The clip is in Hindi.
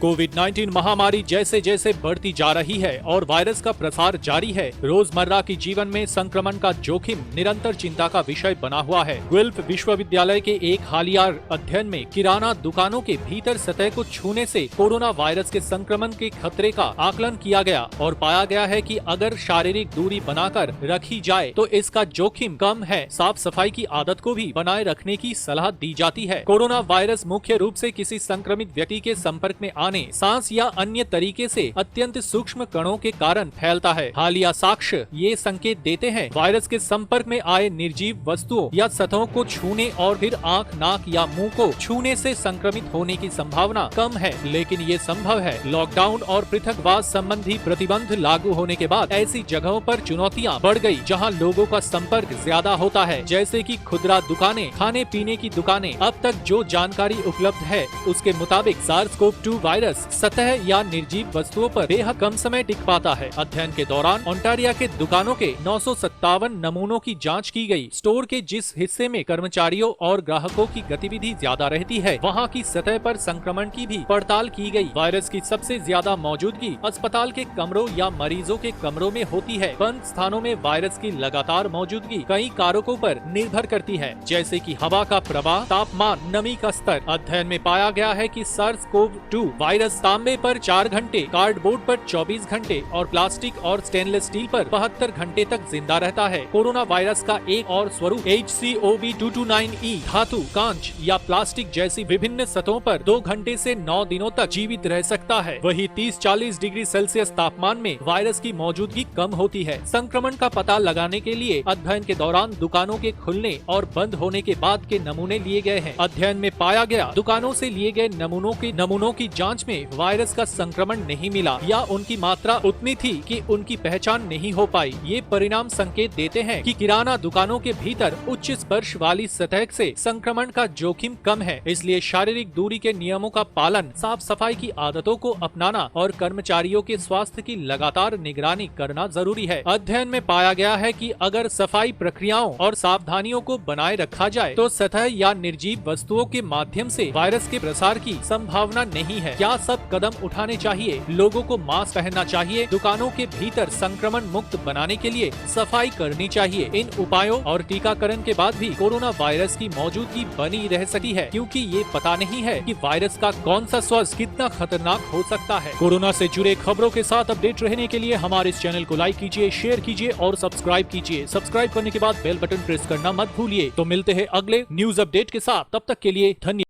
कोविड-19 महामारी जैसे जैसे बढ़ती जा रही है और वायरस का प्रसार जारी है, रोजमर्रा के जीवन में संक्रमण का जोखिम निरंतर चिंता का विषय बना हुआ है। गुएल्फ विश्वविद्यालय के एक हालिया अध्ययन में किराना दुकानों के भीतर सतह को छूने से कोरोना वायरस के संक्रमण के खतरे का आकलन किया गया और पाया गया है कि अगर शारीरिक दूरी बनाकर रखी जाए तो इसका जोखिम कम है। साफ सफाई की आदत को भी बनाए रखने की सलाह दी जाती है। कोरोना वायरस मुख्य रूप से किसी संक्रमित व्यक्ति के संपर्क में आने, सांस या अन्य तरीके से अत्यंत सूक्ष्म कणों के कारण फैलता है। हालिया साक्ष्य ये संकेत देते हैं वायरस के संपर्क में आए निर्जीव वस्तुओं या सतहों को छूने और फिर आंख, नाक या मुंह को छूने से संक्रमित होने की संभावना कम है, लेकिन ये संभव है। लॉकडाउन और पृथकवास संबंधी प्रतिबंध लागू होने के बाद ऐसी जगहों पर चुनौतियां बढ़ गई जहां लोगों का संपर्क ज्यादा होता है, जैसे कि खुदरा दुकानें, खाने पीने की दुकानें। अब तक जो जानकारी उपलब्ध है उसके मुताबिक SARS-CoV-2 वायरस सतह या निर्जीव वस्तुओं पर बेहद कम समय टिक पाता है। अध्ययन के दौरान ओंटारियो के दुकानों के 957 नमूनों की जांच की गई। स्टोर के जिस हिस्से में कर्मचारियों और ग्राहकों की गतिविधि ज्यादा रहती है, वहां की सतह पर संक्रमण की भी पड़ताल की गई। वायरस की सबसे ज्यादा मौजूदगी अस्पताल के कमरों या मरीजों के कमरों में होती है। बंद स्थानों में वायरस की लगातार मौजूदगी कई कारकों पर निर्भर करती है, जैसे कि हवा का प्रवाह, तापमान, नमी का स्तर। अध्ययन में पाया गया है कि SARS-CoV-2 वायरस तांबे पर 4 घंटे, कार्डबोर्ड पर 24 घंटे और प्लास्टिक और स्टेनलेस स्टील पर 72 घंटे तक जिंदा रहता है। कोरोना वायरस का एक और स्वरूप HCOV229E धातु, कांच या प्लास्टिक जैसी विभिन्न सतहों पर 2 घंटे से 9 दिनों तक जीवित रह सकता है। वही 30-40 डिग्री सेल्सियस तापमान में वायरस की मौजूदगी कम होती है। संक्रमण का पता लगाने के लिए अध्ययन के दौरान दुकानों के खुलने और बंद होने के बाद के नमूने लिए गए हैं। अध्ययन में पाया गया दुकानों से लिए गए नमूनों की जांच में वायरस का संक्रमण नहीं मिला या उनकी मात्रा उतनी थी कि उनकी पहचान नहीं हो पाई। ये परिणाम संकेत देते हैं कि किराना दुकानों के भीतर उच्च स्पर्श वाली सतह से संक्रमण का जोखिम कम है। इसलिए शारीरिक दूरी के नियमों का पालन, साफ सफाई की आदतों को अपनाना और कर्मचारियों के स्वास्थ्य की लगातार निगरानी करना जरूरी है। अध्ययन में पाया गया है कि अगर सफाई प्रक्रियाओं और सावधानियों को बनाए रखा जाए तो सतह या निर्जीव वस्तुओं के माध्यम से वायरस के प्रसार की संभावना नहीं है। क्या सब कदम उठाने चाहिए? लोगों को मास्क पहनना चाहिए, दुकानों के भीतर संक्रमण मुक्त बनाने के लिए सफाई करनी चाहिए। इन उपायों और टीकाकरण के बाद भी कोरोना वायरस की मौजूदगी बनी रह सकती है, क्योंकि ये पता नहीं है कि वायरस का कौन सा स्वर कितना खतरनाक हो सकता है। कोरोना से जुड़े खबरों के साथ अपडेट रहने के लिए हमारे इस चैनल को लाइक कीजिए, शेयर कीजिए और सब्सक्राइब कीजिए। सब्सक्राइब करने के बाद बेल बटन प्रेस करना मत भूलिए। तो मिलते हैं अगले न्यूज अपडेट के साथ, तब तक के लिए धन्यवाद।